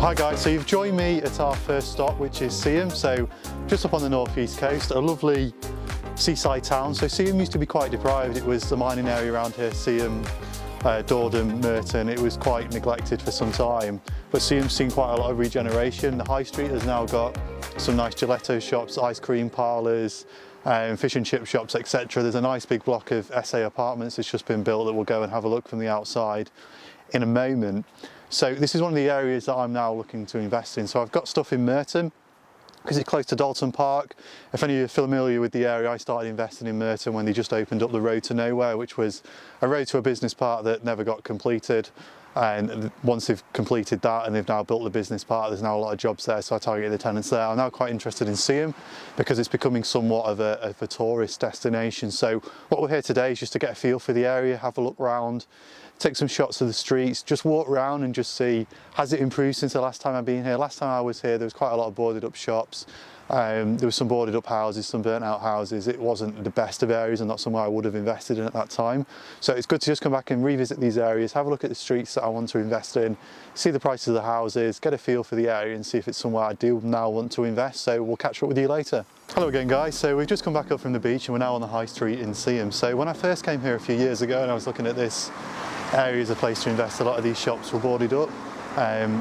Hi guys, so you've joined me at our first stop, which is Seaham, so just up on the northeast coast, a lovely seaside town. So Seaham used to be quite deprived. It was the mining area around here, Seaham, Dordon, Merton. It was quite neglected for some time, but Seaham's seen quite a lot of regeneration. The high street has now got some nice gelato shops, ice cream parlours, fish and chip shops, etc. There's a nice big block of SA apartments that's just been built that we'll go and have a look from the outside in a moment. So this is one of the areas that I'm now looking to invest in. So I've got stuff in Merton because it's close to Dalton Park. If any of you are familiar with the area, I started investing in Merton when they just opened up the road to nowhere, which was a road to a business park that never got completed. And once they've completed that and they've now built the business park, there's now a lot of jobs there, so I target the tenants there. I'm now quite interested in Seaham because it's becoming somewhat of a tourist destination. So what we're here today is just to get a feel for the area, have a look round, take some shots of the streets, just walk around and just see, has it improved since the last time I've been here? Last time I was here, there was quite a lot of boarded up shops. There was some boarded up houses, some burnt out houses. It wasn't the best of areas and not somewhere I would have invested in at that time. So it's good to just come back and revisit these areas, have a look at the streets that I want to invest in, see the prices of the houses, get a feel for the area and see if it's somewhere I do now want to invest. So we'll catch up with you later. Hello again guys, so we've just come back up from the beach and we're now on the high street in Seaham. So when I first came here a few years ago and I was looking at this area as a place to invest, a lot of these shops were boarded up.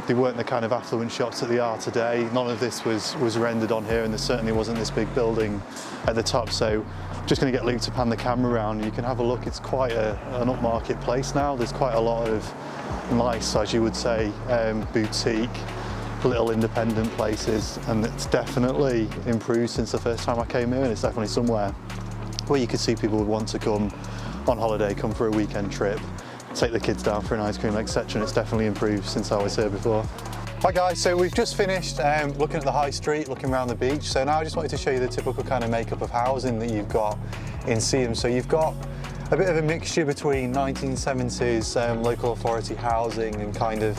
They weren't the kind of affluent shops that they are today. None of this was rendered on here, and there certainly wasn't this big building at the top. So I'm just going to get Luke to pan the camera around and you can have a look. It's quite an upmarket place now. There's quite a lot of nice, as you would say, boutique, little independent places, and it's definitely improved since the first time I came here, and it's definitely somewhere where you could see people would want to come on holiday, come for a weekend trip, take the kids down for an ice cream, etc. And it's definitely improved since I was here before. Hi guys, so we've just finished looking at the high street, looking around the beach. So now I just wanted to show you the typical kind of makeup of housing that you've got in Seaham. So you've got a bit of a mixture between 1970s local authority housing and kind of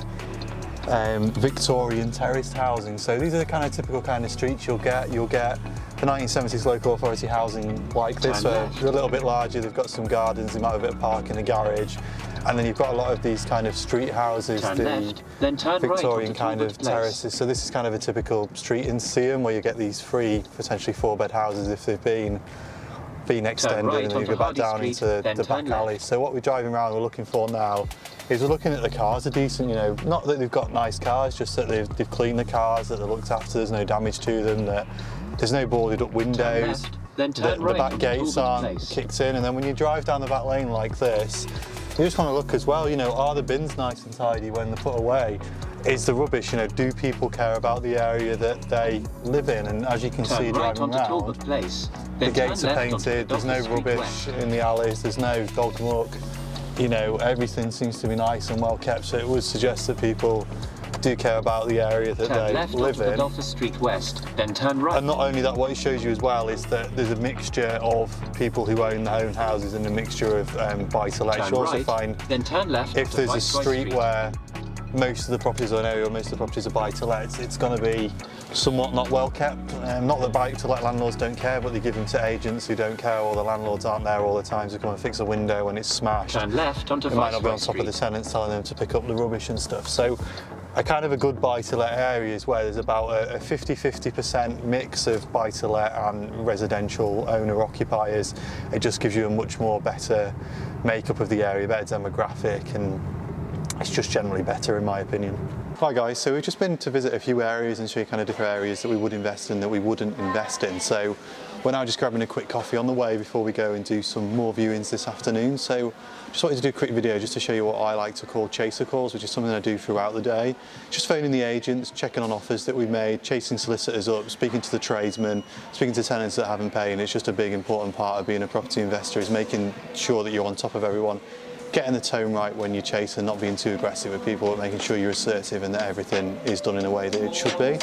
Victorian terraced housing. So these are the kind of typical kind of streets you'll get. You'll get the 1970s local authority housing like this, where they're a little bit larger, they've got some gardens, they might have a bit of parking, a garage. And then you've got a lot of these kind of street houses, Victorian kind of terraces. So this is kind of a typical street in Seaham where you get these free, potentially 4-bed houses if they've been extended, and then you go back down into the back alley. So what we're driving around, we're looking for now, is we're looking at the cars are decent, you know, not that they've got nice cars, just that they've cleaned the cars, that they're looked after, there's no damage to them, that there's no boarded up windows, the back gates aren't kicked in, and then when you drive down the back lane like this, you just want to look as well, you know, are the bins nice and tidy when they're put away? Is the rubbish, you know, do people care about the area that they live in? And as you can see driving around, the gates are painted, there's no rubbish in the alleys, there's no dog muck, you know, everything seems to be nice and well kept, so it would suggest that people do care about the area that they live in. Street west, then turn right. And not only that, what it shows you as well is that there's a mixture of people who own their own houses and a mixture of buy-to-let. You also find then turn left if there's a street where most of the properties are an area, most of the properties are buy-to-let, it's going to be somewhat not well kept. Not that buy-to-let landlords don't care, but they give them to agents who don't care, or the landlords aren't there all the time to come and fix a window when it's smashed. Turn left onto It might not be on top of the tenants telling them to pick up the rubbish and stuff. So a kind of a good buy-to-let area is where there's about a 50-50% mix of buy-to-let and residential owner-occupiers. It just gives you a much more better makeup of the area, better demographic, and it's just generally better in my opinion. Hi guys, so we've just been to visit a few areas and show you kind of different areas that we would invest in, that we wouldn't invest in. So we're now just grabbing a quick coffee on the way before we go and do some more viewings this afternoon. So just wanted to do a quick video just to show you what I like to call chaser calls, which is something I do throughout the day. Just phoning the agents, checking on offers that we've made, chasing solicitors up, speaking to the tradesmen, speaking to tenants that haven't paid. And it's just a big important part of being a property investor, is making sure that you're on top of everyone, getting the tone right when you chase and not being too aggressive with people, but making sure you're assertive and that everything is done in a way that it should be.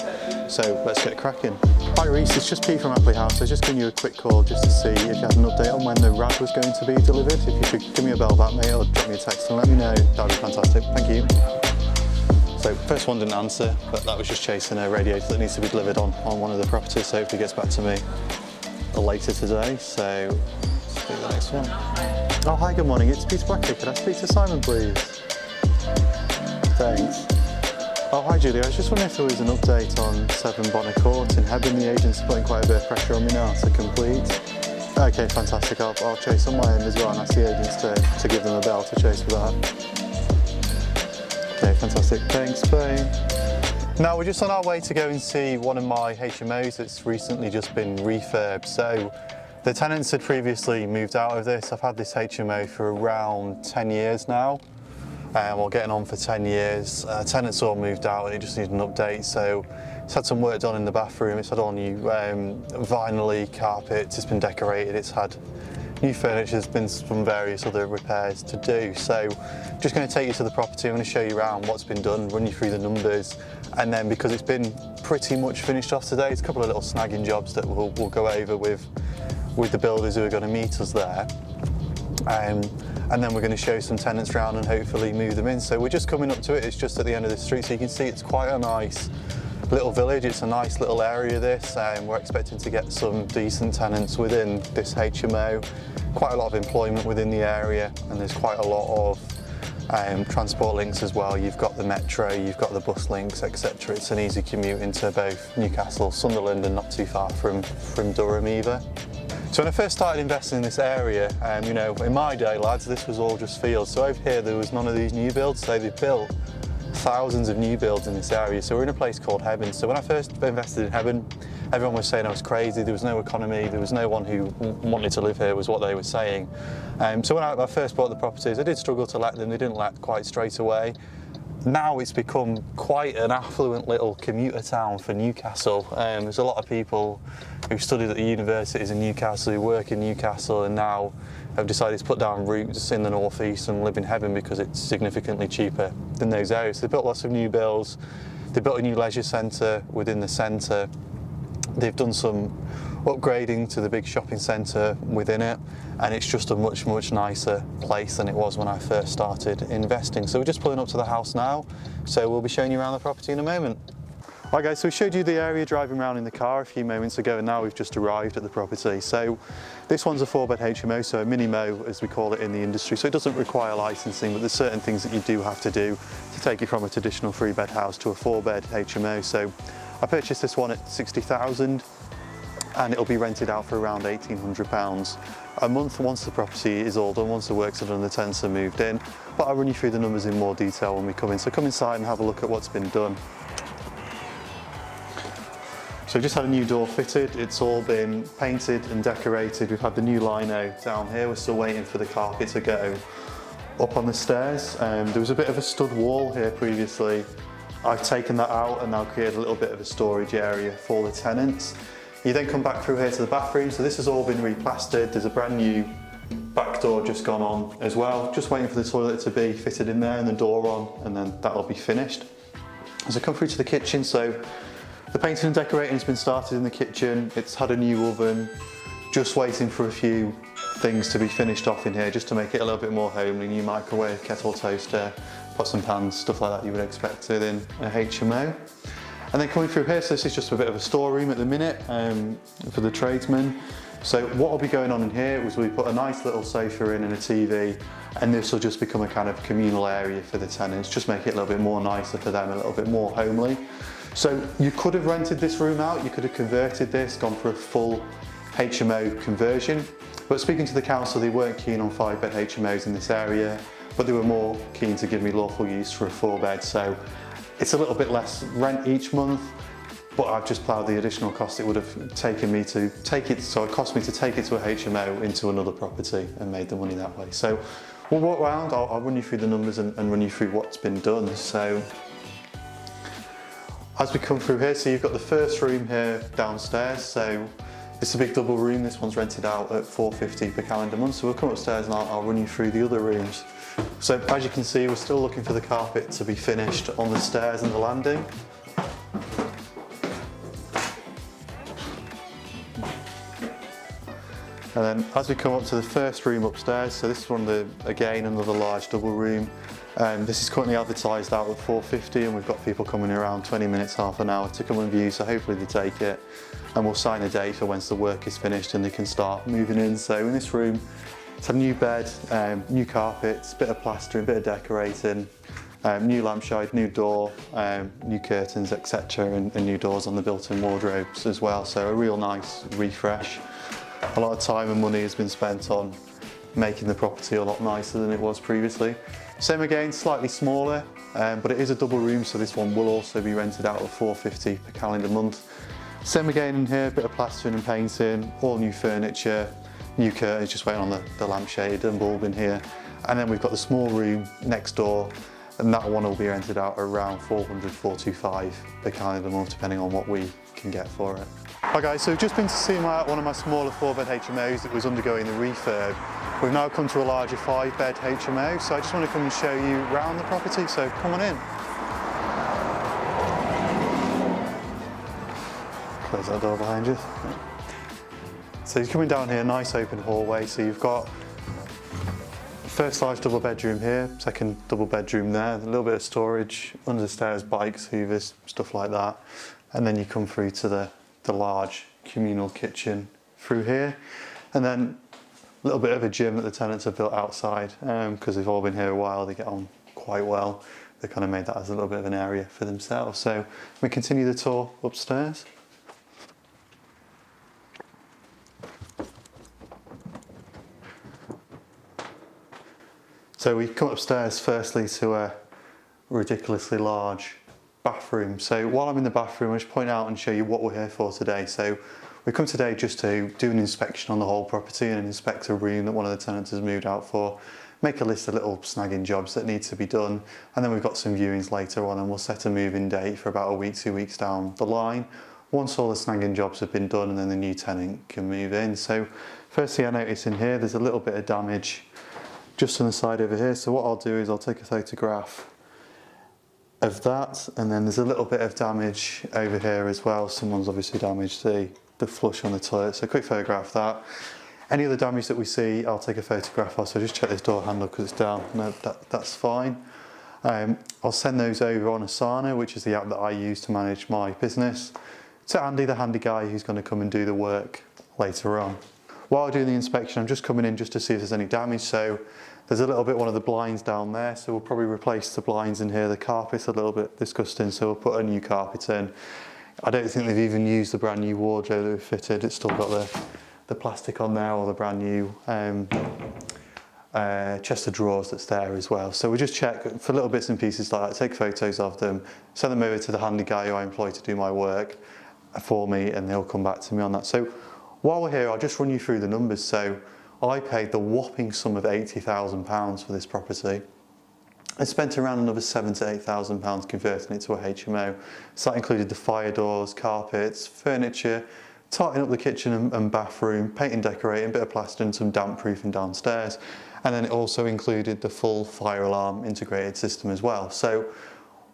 So let's get cracking. Hi Reece, it's just Pete from Blackley House. I was just giving you a quick call just to see if you had an update on when the RAD was going to be delivered. If you could give me a bell back, mate, or drop me a text and let me know, that would be fantastic. Thank you. So first one didn't answer, but that was just chasing a radiator that needs to be delivered on one of the properties, so hopefully gets back to me later today. So let's do the next one. Oh, hi, good morning. It's Peter Blackley. Could I speak to Simon, please? Thanks. Oh, hi Julie. I was just wondering if there was an update on 7 Bonner Court in Hebburn. The agent's putting quite a bit of pressure on me now to complete. Okay, fantastic. I'll chase on my end as well and ask the agents to give them a bell to chase for that. Okay, fantastic. Thanks, bye. Now we're just on our way to go and see one of my HMOs that's recently just been refurbed. So the tenants had previously moved out of this. I've had this HMO for around 10 years now. We're getting on for 10 years. Tenants all moved out and it just needed an update. So it's had some work done in the bathroom. It's had all new vinyl carpets. It's been decorated. It's had new furniture. There's been some various other repairs to do. So just going to take you to the property. I'm going to show you around what's been done, run you through the numbers. And then because it's been pretty much finished off today, it's a couple of little snagging jobs that we'll go over with the builders who are going to meet us there. And then we're going to show some tenants around and hopefully move them in. So we're just coming up to it. It's just at the end of the street. So you can see it's quite a nice little village. It's a nice little area, this. We're expecting to get some decent tenants within this HMO. Quite a lot of employment within the area, and there's quite a lot of transport links as well. You've got the metro, you've got the bus links, etc. It's an easy commute into both Newcastle, Sunderland, and not too far from Durham either. So when I first started investing in this area, you know, in my day, lads, this was all just fields. So over here, there was none of these new builds. So they've built thousands of new builds in this area. So we're in a place called Hebburn. So when I first invested in Hebburn, everyone was saying I was crazy. There was no economy. There was no one who wanted to live here, was what they were saying. So when I first bought the properties, I did struggle to let them. They didn't let quite straight away. Now it's become quite an affluent little commuter town for Newcastle. There's a lot of people who studied at the universities in Newcastle, who work in Newcastle, and now have decided to put down roots in the northeast and live in Hebburn because it's significantly cheaper than those areas. So they built lots of new builds. They built a new leisure centre within the centre. They've done some upgrading to the big shopping centre within it, and it's just a much nicer place than it was when I first started investing. So we're just pulling up to the house now, so we'll be showing you around the property in a moment. Hi guys, so we showed you the area driving around in the car a few moments ago, and now we've just arrived at the property. So this one's a 4-bed HMO, so a mini-mo as we call it in the industry, so it doesn't require licensing, but there's certain things that you do have to do to take it from a traditional 3-bed house to a 4-bed HMO. So I purchased this one at 60,000 and it'll be rented out for around £1,800 a month once the property is all done, once the works are done and the tenants are moved in. But I'll run you through the numbers in more detail when we come in. So come inside and have a look at what's been done. So we've just had a new door fitted. It's all been painted and decorated. We've had the new lino down here. We're still waiting for the carpet to go up on the stairs. There was a bit of a stud wall here previously. I've taken that out and now created a little bit of a storage area for the tenants. You then come back through here to the bathroom. So this has all been replastered. There's a brand new back door just gone on as well. Just waiting for the toilet to be fitted in there and the door on, and then that'll be finished. As I come through to the kitchen, so the painting and decorating has been started in the kitchen. It's had a new oven, just waiting for a few things to be finished off in here just to make it a little bit more homely. New microwave, kettle, toaster, pots and pans, stuff like that you would expect within a HMO. And then coming through here, so this is just a bit of a storeroom at the minute for the tradesmen. So what will be going on in here was we put a nice little sofa in and a TV, and this will just become a kind of communal area for the tenants, just make it a little bit more nicer for them, a little bit more homely. So you could have rented this room out, you could have converted this, gone for a full HMO conversion, but speaking to the council, they weren't keen on 5-bed HMOs in this area, but they were more keen to give me lawful use for a 4-bed. So it's a little bit less rent each month, but I've just ploughed the additional cost it would have taken me to take it, so it cost me to take it to a HMO into another property and made the money that way. So we'll walk around, I'll run you through the numbers and run you through what's been done. So as we come through here, so you've got the first room here downstairs. So it's a big double room. This one's rented out at £450 per calendar month. So we'll come upstairs and I'll run you through the other rooms. So as you can see, we're still looking for the carpet to be finished on the stairs and the landing. And then as we come up to the first room upstairs, so this is one of the, again, another large double room. This is currently advertised out at £450 and we've got people coming around 20 minutes, half an hour to come and view, so hopefully they take it. And we'll sign a date for once the work is finished and they can start moving in. So in this room, it's a new bed, new carpets, bit of plastering, bit of decorating. New lampshade, new door, new curtains, etc., and new doors on the built-in wardrobes as well. So a real nice refresh. A lot of time and money has been spent on making the property a lot nicer than it was previously. Same again, slightly smaller, but it is a double room, so this one will also be rented out at £450 per calendar month. Same again in here, a bit of plastering and painting, all new furniture, new curtains, just waiting on the lampshade and bulb in here. And then we've got the small room next door, and that one will be rented out around £400–425 per calendar month, depending on what we can get for it. Hi guys, so we've just been to see one of my smaller 4-bed HMOs that was undergoing the refurb. We've now come to a larger 5-bed HMO, so I just want to come and show you around the property, so come on in. Close that door behind you. So you're coming down here, nice open hallway, so you've got first large double bedroom here, second double bedroom there, a little bit of storage, under the stairs, bikes, hoovers, stuff like that. And then you come through to the large communal kitchen through here. And then a little bit of a gym that the tenants have built outside, because they've all been here a while, they get on quite well. They kind of made that as a little bit of an area for themselves. So we continue the tour upstairs. So we come upstairs firstly to a ridiculously large bathroom. So while I'm in the bathroom, I'll just point out and show you what we're here for today. So we come today just to do an inspection on the whole property and inspect a room that one of the tenants has moved out for, make a list of little snagging jobs that need to be done, and then we've got some viewings later on, and we'll set a move-in date for about a week, 2 weeks down the line, once all the snagging jobs have been done, and then the new tenant can move in. So firstly, I notice in here there's a little bit of damage just on the side over here. So what I'll do is I'll take a photograph of that, and then there's a little bit of damage over here as well. Someone's obviously damaged the flush on the toilet, so quick photograph of that. Any other damage that we see, I'll take a photograph of, so just check this door handle because it's down. No, that's fine. I'll send those over on Asana, which is the app that I use to manage my business, to Andy, the handy guy who's going to come and do the work later on. While doing the inspection, I'm just coming in just to see if there's any damage. So there's a little bit, one of the blinds down there, so we'll probably replace the blinds in here. The carpet's a little bit disgusting, so we'll put a new carpet in. I don't think they've even used the brand new wardrobe that we've fitted. It's still got the plastic on there, or the brand new chest of drawers that's there as well. So we just check for little bits and pieces like that, take photos of them, send them over to the handy guy who I employ to do my work for me, and they'll come back to me on that. So while we're here, I'll just run you through the numbers. So I paid the whopping sum of £80,000 for this property. I spent around another £7,000 to £8,000 converting it to a HMO. So that included the fire doors, carpets, furniture, tarting up the kitchen and bathroom, painting, decorating, a bit of plastering, some damp proofing downstairs. And then it also included the full fire alarm integrated system as well. So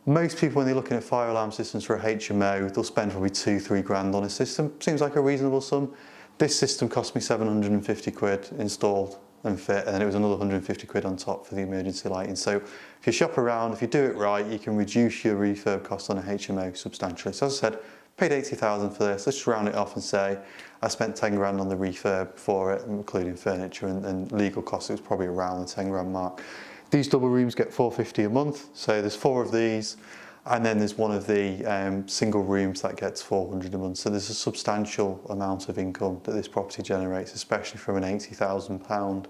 most people, when they're looking at fire alarm systems for a HMO, they'll spend probably £2–3 grand on a system. Seems like a reasonable sum. This system cost me 750 quid installed and fit, and then it was another 150 quid on top for the emergency lighting. So if you shop around, if you do it right, you can reduce your refurb cost on a HMO substantially. So as I said, paid 80,000 for this. Let's just round it off and say I spent 10 grand on the refurb for it, including furniture and legal costs. It was probably around the 10 grand mark. These double rooms get £450 a month, so there's 4 of these, and then there's one of the single rooms that gets £400 a month. So there's a substantial amount of income that this property generates, especially from an £80,000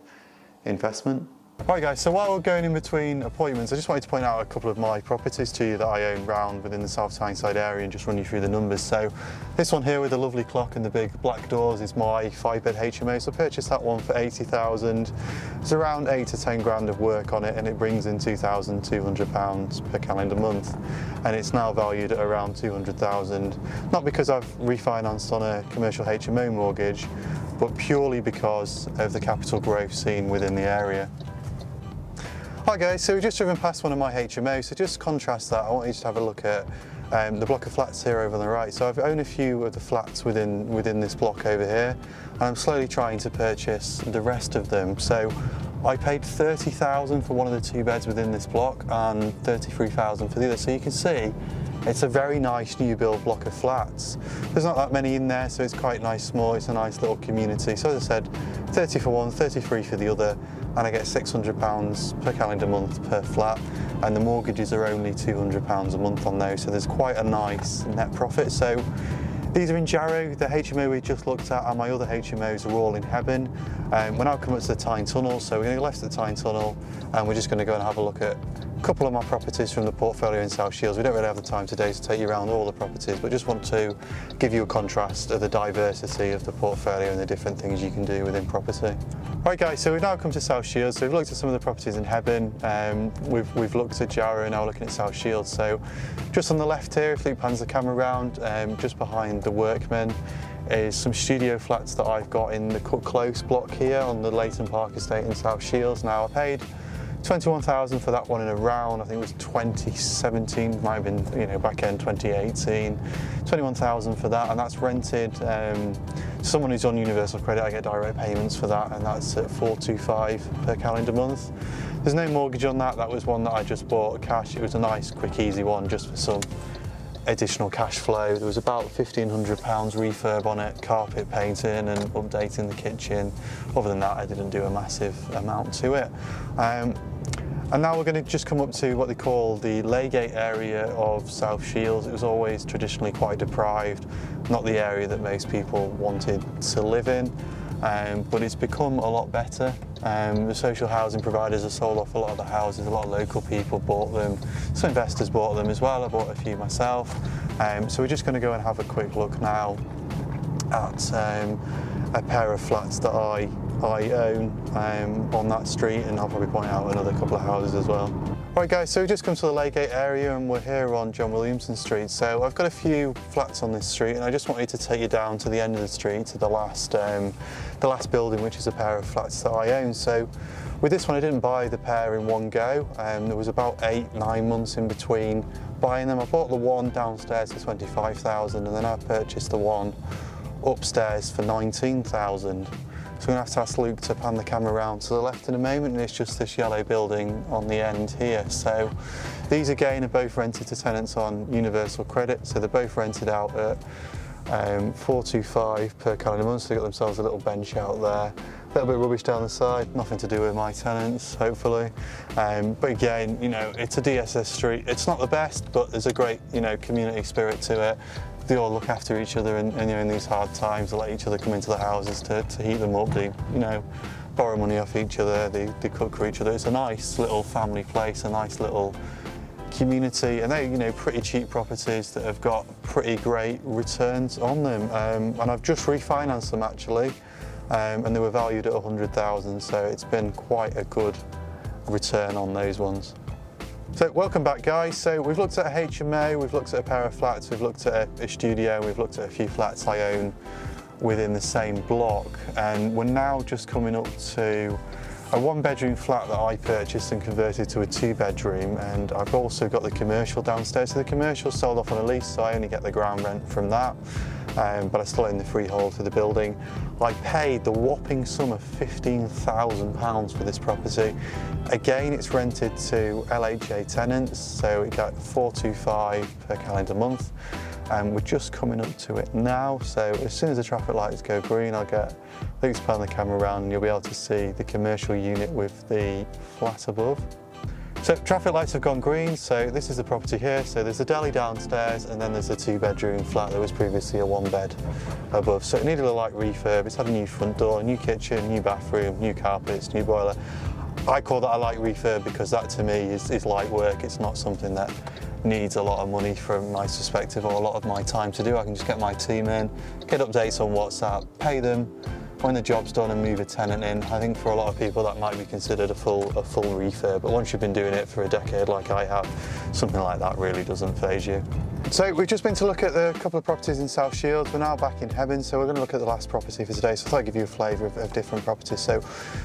investment. Right guys, so while we're going in between appointments, I just wanted to point out a couple of my properties to you that I own round within the South Tyneside area and just run you through the numbers. So this one here with the lovely clock and the big black doors is my 5-bed HMO. So I purchased that one for 80,000. There's around 8 to 10 grand of work on it, and it brings in £2,200 per calendar month. And it's now valued at around 200,000. Not because I've refinanced on a commercial HMO mortgage, but purely because of the capital growth seen within the area. Hi guys, so we've just driven past one of my HMOs, so just to contrast that, I want you to have a look at the block of flats here over on the right. So I've owned a few of the flats within this block over here, and I'm slowly trying to purchase the rest of them. So I paid 30,000 for one of the 2 beds within this block and 33,000 for the other. So you can see it's a very nice new build block of flats. There's not that many in there, so it's quite nice, small, it's a nice little community. So as I said, 30 for one, 33 for the other, and I get £600 per calendar month per flat, and the mortgages are only £200 a month on those, so there's quite a nice net profit. So these are in Jarrow. The HMO we just looked at and my other HMOs are all in Hebburn. We're now coming up to the Tyne Tunnel, so we're going to go left at the Tyne Tunnel and we're just going to go and have a look at a couple of my properties from the portfolio in South Shields. We don't really have the time today to take you around all the properties, but just want to give you a contrast of the diversity of the portfolio and the different things you can do within property. Right guys, so we've now come to South Shields. So we've looked at some of the properties in Hebburn, we've looked at Jarrow, now looking at South Shields. So just on the left here, if Luke pans the camera around, just behind the Workmen is some studio flats that I've got in the Cook Close block here on the Leighton Park estate in South Shields. Now I paid 21,000 for that one in around, I think it was 2017, might have been, back end 2018. 21,000 for that, and that's rented. Someone who's on Universal Credit, I get direct payments for that, and that's at 425 per calendar month. There's no mortgage on that. That was one that I just bought cash. It was a nice, quick, easy one, just for some additional cash flow. There was about £1,500 refurb on it, carpet painting and updating the kitchen. Other than that, I didn't do a massive amount to it. And now we're going to just come up to what they call the Laygate area of South Shields. It was always traditionally quite deprived, not the area that most people wanted to live in, but it's become a lot better. The social housing providers have sold off a lot of the houses, a lot of local people bought them, some investors bought them as well. I bought a few myself. So we're just going to go and have a quick look now at a pair of flats that I own on that street, and I'll probably point out another couple of houses as well. Right guys, so we've just come to the Laygate area and we're here on John Williamson Street. So I've got a few flats on this street and I just wanted to take you down to the end of the street, to the last building, which is a pair of flats that I own. So with this one I didn't buy the pair in one go. There was about 8-9 months in between buying them. I bought the one downstairs for 25,000 and then I purchased the one upstairs for 19,000. So I'm going to have to ask Luke to pan the camera around to the left in a moment, and it's just this yellow building on the end here. So these again are both rented to tenants on Universal Credit, so they're both rented out at 425 per calendar month, so they've got themselves a little bench out there. A little bit of rubbish down the side, nothing to do with my tenants, hopefully. But again, it's a DSS street. It's not the best, but there's a great, community spirit to it. They all look after each other, and in these hard times, they let each other come into the houses to heat them up. They, borrow money off each other. They cook for each other. It's a nice little family place, a nice little community, and they're pretty cheap properties that have got pretty great returns on them. And I've just refinanced them actually, and they were valued at 100,000. So it's been quite a good return on those ones. So welcome back guys. So we've looked at a HMO, we've looked at a pair of flats, we've looked at a studio, we've looked at a few flats I own within the same block, and we're now just coming up to a 1-bedroom flat that I purchased and converted to a 2-bedroom, and I've also got the commercial downstairs. So the commercial sold off on a lease, so I only get the ground rent from that, but I still own the freehold for the building. I paid the whopping sum of £15,000 for this property. Again, it's rented to LHA tenants, so we get 425 per calendar month, and we're just coming up to it now. So as soon as the traffic lights go green, I'll get Luke to pan the camera around and you'll be able to see the commercial unit with the flat above. So traffic lights have gone green, so this is the property here. So there's a deli downstairs and then there's a 2-bedroom flat that was previously a 1-bed above. So it needed a light refurb. It's had a new front door, new kitchen, new bathroom, new carpets, new boiler. I call that a light refurb because that to me is light work. It's not something that needs a lot of money from my perspective or a lot of my time to do. I can just get my team in, get updates on WhatsApp, pay them when the job's done and move a tenant in. I think for a lot of people that might be considered a full refurb, but once you've been doing it for a decade like I have, something like that really doesn't faze you. So we've just been to look at a couple of properties in South Shields. We're now back in Hebburn, so we're going to look at the last property for today. So I thought I'd give you a flavour of different properties. So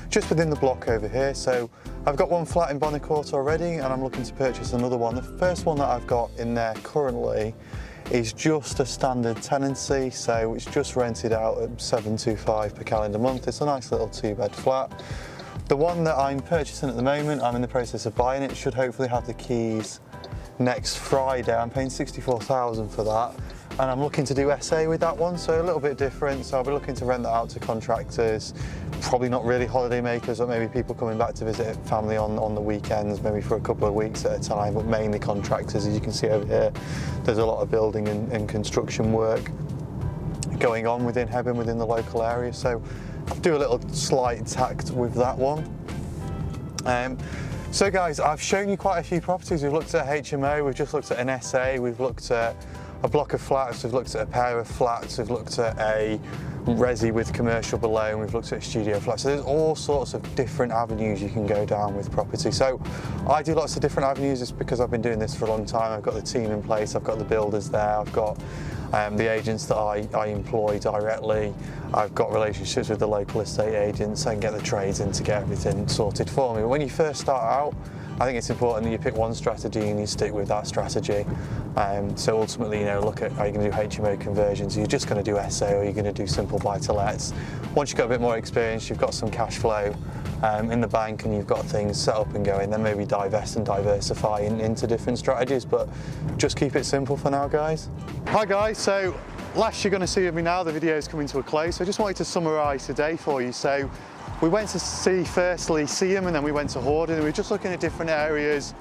just within the block over here, so I've got one flat in Bonner Court already, and I'm looking to purchase another one. The first one that I've got in there currently is just a standard tenancy, so it's just rented out at 725 per calendar month. It's a nice little 2-bed flat. The one that I'm purchasing at the moment, I'm in the process of buying it, should hopefully have the keys next Friday. I'm paying 64,000 for that. and I'm looking to do SA with that one, so a little bit different. So I'll be looking to rent that out to contractors, probably not really holiday makers, but maybe people coming back to visit family on the weekends, maybe for a couple of weeks at a time, but mainly contractors. As you can see over here, there's a lot of building and construction work going on within Hebburn, within the local area, so I'll do a little slight tact with that one. So guys, I've shown you quite a few properties. We've looked at HMO, we've just looked at an SA, we've looked at a block of flats, we've looked at a pair of flats, we've looked at a resi with commercial below, and we've looked at a studio flat. So there's all sorts of different avenues you can go down with property. So I do lots of different avenues just because I've been doing this for a long time. I've got the team in place, I've got the builders there, I've got the agents that I employ directly. I've got relationships with the local estate agents. I can get the trades in to get everything sorted for me. But when you first start out, I think it's important that you pick one strategy and you stick with that strategy. So ultimately, you know, look at, are you going to do HMO conversions? Are you just going to do SA, or are you going to do simple buy-to-lets? Once you've got a bit more experience, you've got some cash flow in the bank, and you've got things set up and going, then maybe divest and diversify into different strategies, but just keep it simple for now, guys. Hi guys, so last you're going to see of me now, the video is coming to a close. So I just wanted to summarise today for you. So we went to see firstly Seaham, and then we went to Hordern, and we were just looking at different areas,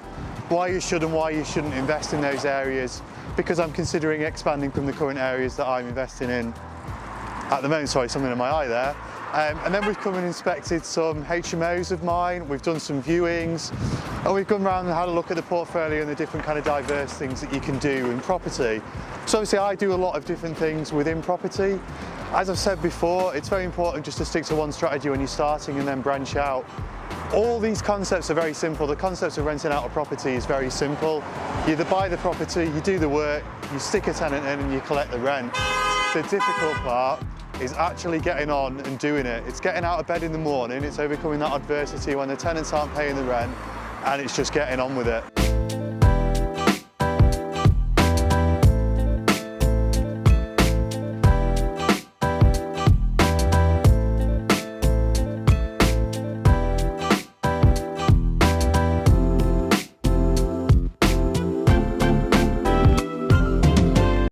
why you should and why you shouldn't invest in those areas, because I'm considering expanding from the current areas that I'm investing in at the moment. Sorry, something in my eye there. And then we've come and inspected some HMOs of mine, we've done some viewings, and we've gone around and had a look at the portfolio and the different kind of diverse things that you can do in property. So obviously I do a lot of different things within property. As I've said before, it's very important just to stick to one strategy when you're starting and then branch out. All these concepts are very simple. The concept of renting out a property is very simple. You either buy the property, you do the work, you stick a tenant in and you collect the rent. The difficult part is actually getting on and doing it. It's getting out of bed in the morning, it's overcoming that adversity when the tenants aren't paying the rent, and it's just getting on with it.